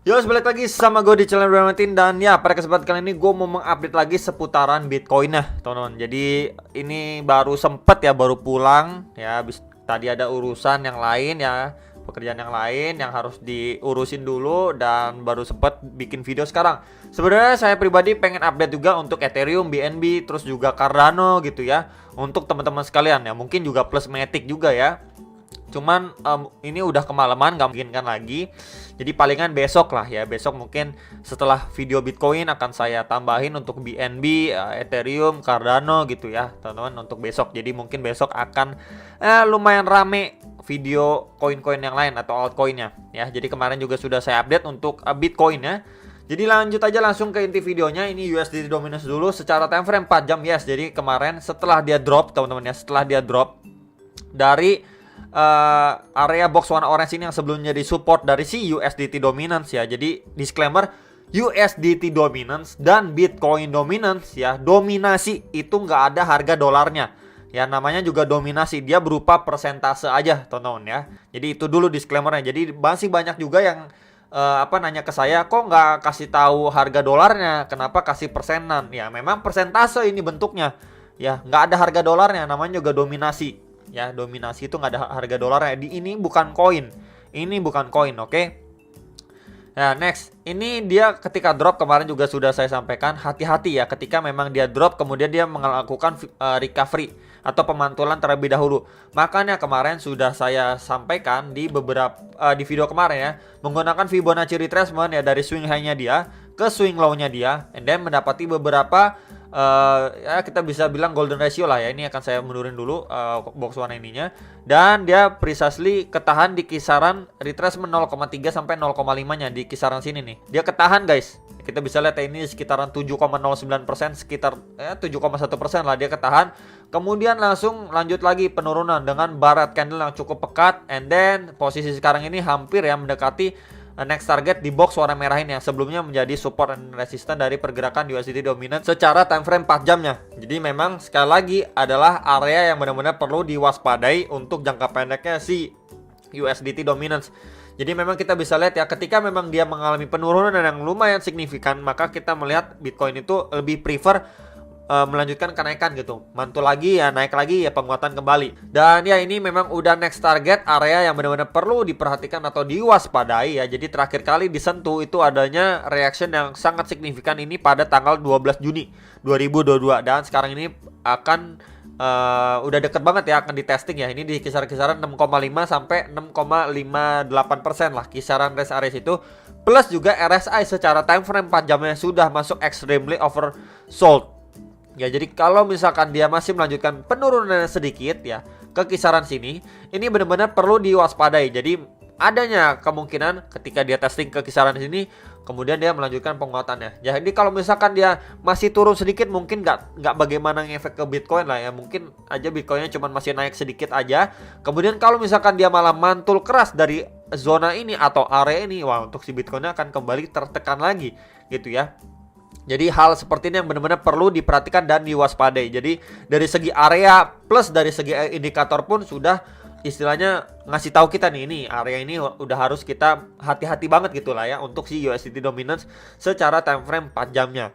Yo, balik lagi sama gue di channel Bermatin. Dan ya, pada kesempatan kali ini gue mau mengupdate lagi seputaran Bitcoin ya, teman-teman. Jadi ini baru sempet ya, baru pulang ya. Tadi ada urusan yang lain ya, pekerjaan yang lain yang harus diurusin dulu, dan baru sempet bikin video sekarang. Sebenarnya saya pribadi pengen update juga untuk Ethereum, BNB, terus juga Cardano gitu ya, untuk teman-teman sekalian ya. Mungkin juga plus Matic juga ya. Cuman ini udah kemalaman, gak mungkin kan lagi. Jadi palingan besok lah ya. Besok mungkin setelah video Bitcoin akan saya tambahin untuk BNB, Ethereum, Cardano gitu ya teman-teman, untuk besok. Jadi mungkin besok akan lumayan rame video koin-koin yang lain atau altcoinnya ya. Jadi kemarin juga sudah saya update untuk Bitcoin ya. Jadi lanjut aja langsung ke inti videonya. Ini USDT dominance dulu secara time frame 4 jam. Yes, jadi kemarin setelah dia drop teman-teman ya, setelah dia drop dari area box warna orange ini yang sebelumnya di support dari si USDT dominance ya. Jadi disclaimer, USDT dominance dan Bitcoin dominance ya, dominasi itu nggak ada harga dolarnya ya, namanya juga dominasi, dia berupa persentase aja teman-teman ya. Jadi itu dulu disclaimernya. Jadi masih banyak juga yang nanya ke saya, kok nggak kasih tahu harga dolarnya, kenapa kasih persenan ya. Memang persentase ini bentuknya ya, nggak ada harga dolarnya, namanya juga dominasi ya. Dominasi itu nggak ada harga dolarnya. Ini bukan koin, ini bukan koin, oke? Nah, next, ini dia ketika drop kemarin juga sudah saya sampaikan, hati-hati ya ketika memang dia drop kemudian dia melakukan recovery atau pemantulan terlebih dahulu. Makanya kemarin sudah saya sampaikan di beberapa di video kemarin ya, menggunakan Fibonacci retracement ya, dari swing high-nya dia ke swing low-nya dia, and then mendapati beberapa ya kita bisa bilang golden ratio lah ya. Ini akan saya menurunin dulu box warna ininya, dan dia precisely ketahan di kisaran retracement 0,3 sampai 0,5 nya, di kisaran sini nih. Dia ketahan guys. Kita bisa lihat ya, ini sekitaran 7,09%, sekitar 7,1% lah dia ketahan. Kemudian langsung lanjut lagi penurunan dengan barat candle yang cukup pekat, and then posisi sekarang ini hampir ya mendekati next target di box warna merah ini yang sebelumnya menjadi support dan resisten dari pergerakan USDT dominant secara time frame 4 jamnya. Jadi memang sekali lagi adalah area yang benar-benar perlu diwaspadai untuk jangka pendeknya si USDT dominance. Jadi memang kita bisa lihat ya, ketika memang dia mengalami penurunan yang lumayan signifikan, maka kita melihat Bitcoin itu lebih prefer melanjutkan kenaikan gitu, mantul lagi ya, naik lagi ya, penguatan kembali. Dan ya ini memang udah next target area yang benar-benar perlu diperhatikan atau diwaspadai ya. Jadi terakhir kali disentuh itu adanya reaction yang sangat signifikan ini pada tanggal 12 Juni 2022, dan sekarang ini akan udah deket banget ya, akan di testing ya. Ini di kisaran 6,5 sampai 6,58% lah kisaran rest area itu, plus juga RSI secara time frame 4 jamnya sudah masuk extremely oversold. Ya, jadi kalau misalkan dia masih melanjutkan penurunan sedikit ya ke kisaran sini, ini benar-benar perlu diwaspadai. Jadi adanya kemungkinan ketika dia testing ke kisaran sini, kemudian dia melanjutkan penguatannya. Jadi kalau misalkan dia masih turun sedikit, mungkin nggak bagaimana ngefek ke Bitcoin lah ya. Mungkin aja Bitcoinnya cuma masih naik sedikit aja. Kemudian kalau misalkan dia malah mantul keras dari zona ini atau area ini, wah, untuk si Bitcoinnya akan kembali tertekan lagi gitu ya. Jadi hal seperti ini yang benar-benar perlu diperhatikan dan diwaspadai. Jadi dari segi area plus dari segi indikator pun sudah istilahnya ngasih tahu kita nih, ini area ini udah harus kita hati-hati banget gitu lah ya untuk si USDT dominance secara time frame 4 jamnya.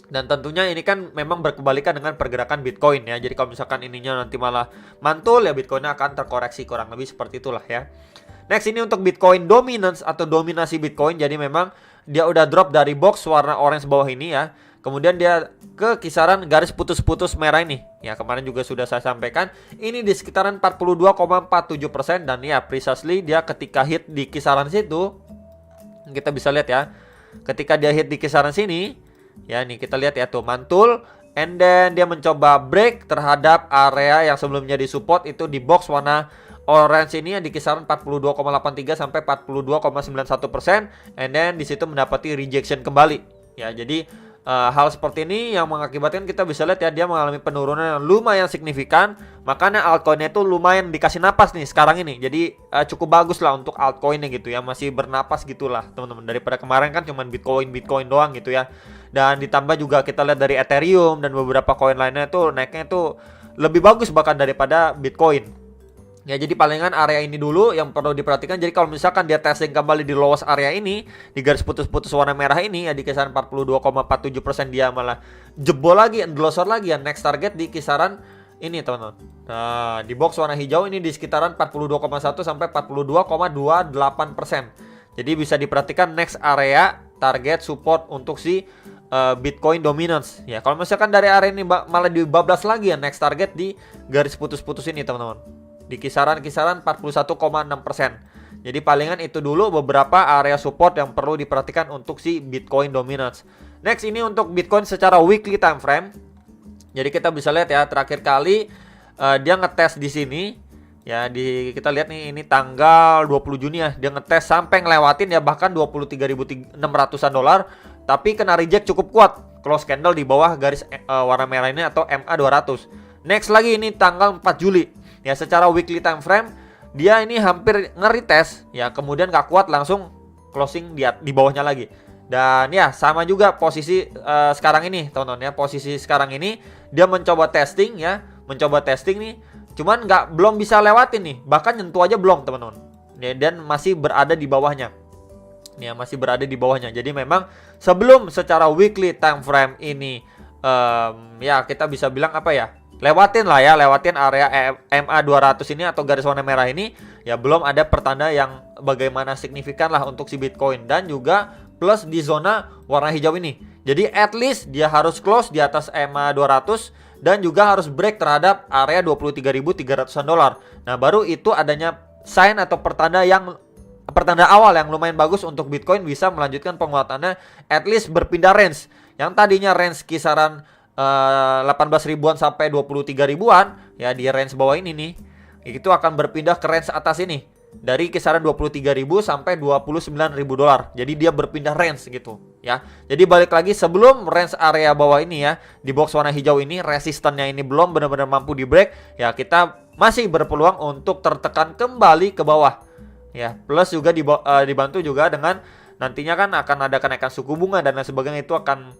Dan tentunya ini kan memang berkebalikan dengan pergerakan Bitcoin ya. Jadi kalau misalkan ininya nanti malah mantul ya, Bitcoinnya akan terkoreksi, kurang lebih seperti itulah ya. Next, ini untuk Bitcoin dominance atau dominasi Bitcoin. Jadi memang dia udah drop dari box warna orange bawah ini ya. Kemudian dia ke kisaran garis putus-putus merah ini. Ya, kemarin juga sudah saya sampaikan. Ini di sekitaran 42,47%, dan ya precisely dia ketika hit di kisaran situ, kita bisa lihat ya. Ketika dia hit di kisaran sini, ya nih kita lihat ya tuh mantul, and then dia mencoba break terhadap area yang sebelumnya di support itu di box warna orange ini yang di kisaran 42,83 sampai 42,91%, and then di situ mendapati rejection kembali. Ya, jadi hal seperti ini yang mengakibatkan kita bisa lihat ya, dia mengalami penurunan yang lumayan signifikan. Makanya altcoinnya itu lumayan dikasih napas nih sekarang ini. Jadi cukup bagus lah untuk altcoinnya gitu ya, masih bernapas gitulah teman-teman. Daripada kemarin kan cuman Bitcoin doang gitu ya. Dan ditambah juga kita lihat dari Ethereum dan beberapa koin lainnya tuh naiknya tuh lebih bagus bahkan daripada Bitcoin. Ya, jadi palingan area ini dulu yang perlu diperhatikan. Jadi kalau misalkan dia testing kembali di lowest area ini, di garis putus-putus warna merah ini ya, di kisaran 42,47%, dia malah jebol lagi, endlosor lagi ya. Next target di kisaran ini, teman-teman. Nah, di box warna hijau ini di sekitaran 42,1 sampai 42,28%. Jadi bisa diperhatikan next area target support untuk si Bitcoin dominance. Ya, kalau misalkan dari area ini malah dibablas lagi ya, next target di garis putus-putus ini, teman-teman. Di kisaran-kisaran 41,6%. Jadi palingan itu dulu beberapa area support yang perlu diperhatikan untuk si Bitcoin dominance. Next, ini untuk Bitcoin secara weekly time frame. Jadi kita bisa lihat ya, terakhir kali dia ngetes di sini ya, kita lihat nih, ini tanggal 20 Juni ya, dia ngetes sampai ngelewatin ya bahkan 23.600-an dolar, tapi kena reject cukup kuat, close candle di bawah garis warna merah ini atau MA200. Next lagi ini tanggal 4 Juli ya, secara weekly time frame dia ini hampir nge-retest ya, kemudian gak kuat langsung closing di bawahnya lagi. Dan ya sama juga posisi sekarang ini, teman-teman ya, posisi sekarang ini dia mencoba testing ya, nih, cuman belum bisa lewatin nih, bahkan nyentuh aja belum, teman-teman ya, dan masih berada di bawahnya ya, masih berada di bawahnya. Jadi memang sebelum secara weekly time frame ini ya kita bisa bilang apa ya, lewatin area MA200 ini atau garis warna merah ini ya, belum ada pertanda yang bagaimana signifikan lah untuk si Bitcoin, dan juga plus di zona warna hijau ini. Jadi at least dia harus close di atas MA200 dan juga harus break terhadap area 23.300-an dolar. Nah, baru itu adanya sign atau pertanda awal yang lumayan bagus untuk Bitcoin bisa melanjutkan penguatannya, at least berpindah range. Yang tadinya range kisaran 18 ribuan sampai 23 ribuan ya, di range bawah ini nih, itu akan berpindah ke range atas ini dari kisaran 23.000 sampai 29.000 dolar. Jadi dia berpindah range gitu ya. Jadi balik lagi, sebelum range area bawah ini ya, di box warna hijau ini resistannya ini belum benar-benar mampu di break ya, kita masih berpeluang untuk tertekan kembali ke bawah ya. Plus juga dibantu juga dengan nantinya kan akan ada kenaikan suku bunga dan lain sebagainya, itu akan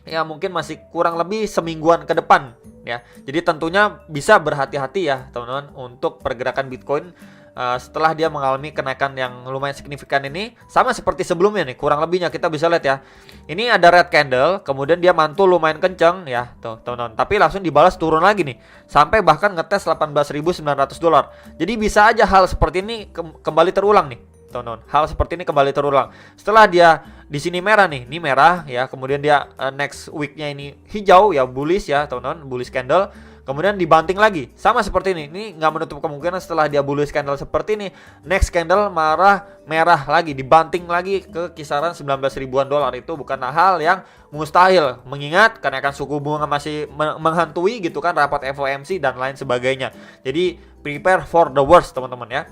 ya mungkin masih kurang lebih semingguan ke depan ya. Jadi tentunya bisa berhati-hati ya, teman-teman, untuk pergerakan Bitcoin setelah dia mengalami kenaikan yang lumayan signifikan ini. Sama seperti sebelumnya nih, kurang lebihnya kita bisa lihat ya, ini ada red candle, kemudian dia mantul lumayan kenceng ya, tuh teman-teman, tapi langsung dibalas turun lagi nih, sampai bahkan ngetes 18.900 dolar. Jadi bisa aja hal seperti ini kembali terulang nih, teman-teman. Hal seperti ini kembali terulang setelah dia di sini merah nih, ini merah ya, kemudian dia next weeknya ini hijau ya, bullish ya, teman-teman, bullish candle. Kemudian dibanting lagi, sama seperti ini. Ini nggak menutup kemungkinan setelah dia bullish candle seperti ini, next candle merah lagi, dibanting lagi ke kisaran 19 ribuan dolar. Itu bukanlah hal yang mustahil, mengingat kenaikan suku bunga masih menghantui gitu kan, rapat FOMC dan lain sebagainya. Jadi prepare for the worst, teman-teman ya,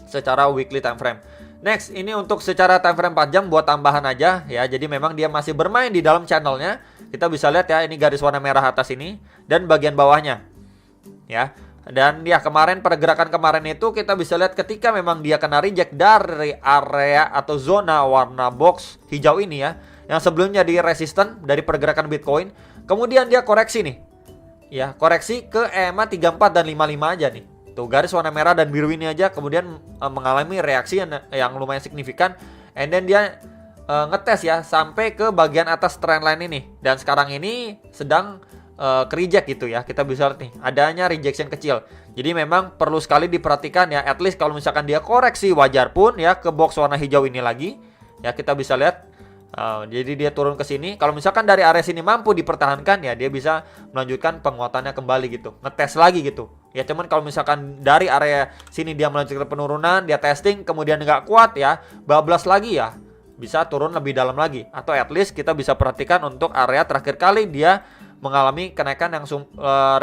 secara weekly time frame. Next, ini untuk secara time frame 4 jam buat tambahan aja ya. Jadi memang dia masih bermain di dalam channelnya. Kita bisa lihat ya, ini garis warna merah atas ini dan bagian bawahnya ya. Dan ya kemarin, pergerakan kemarin itu kita bisa lihat ketika memang dia kena reject dari area atau zona warna box hijau ini ya, yang sebelumnya di resisten dari pergerakan Bitcoin, kemudian dia koreksi nih ya, koreksi ke EMA 34 dan 55 aja nih. Tuh garis warna merah dan biru ini aja, kemudian mengalami reaksi yang lumayan signifikan, and then dia ngetes ya sampai ke bagian atas trendline ini, dan sekarang ini sedang ke-reject gitu ya. Kita bisa lihat nih, adanya rejection kecil. Jadi memang perlu sekali diperhatikan ya, at least kalau misalkan dia koreksi wajar pun ya ke box warna hijau ini lagi ya, kita bisa lihat jadi dia turun ke sini. Kalau misalkan dari area sini mampu dipertahankan ya, dia bisa melanjutkan penguatannya kembali gitu, ngetes lagi gitu ya. Cuman kalau misalkan dari area sini dia melanjutkan penurunan, dia testing kemudian nggak kuat ya, bablas lagi ya, bisa turun lebih dalam lagi. Atau at least kita bisa perhatikan untuk area terakhir kali dia mengalami kenaikan yang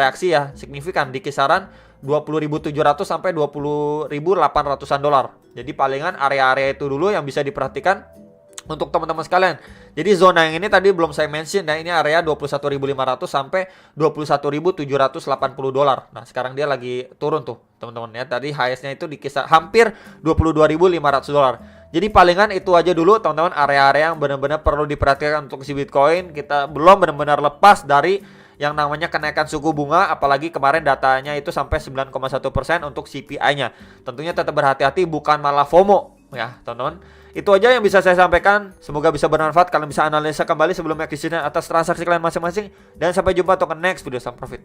reaksi ya signifikan di kisaran 20.700 sampai 20.800-an dolar. Jadi palingan area-area itu dulu yang bisa diperhatikan untuk teman-teman sekalian. Jadi zona yang ini tadi belum saya mention ya, ini area 21.500 sampai 21.780 dolar. Nah, sekarang dia lagi turun tuh, teman-teman ya. Tadi highest-nya itu di kisar hampir 22.500 dolar. Jadi palingan itu aja dulu, teman-teman, area-area yang benar-benar perlu diperhatikan untuk si Bitcoin. Kita belum benar-benar lepas dari yang namanya kenaikan suku bunga, apalagi kemarin datanya itu sampai 9,1% untuk CPI-nya. Tentunya tetap berhati-hati, bukan malah FOMO ya teman-teman. Itu aja yang bisa saya sampaikan. Semoga bisa bermanfaat. Kalian bisa analisa kembali sebelum eksisinya atas transaksi kalian masing-masing. Dan sampai jumpa untuk next video. Sam Profit.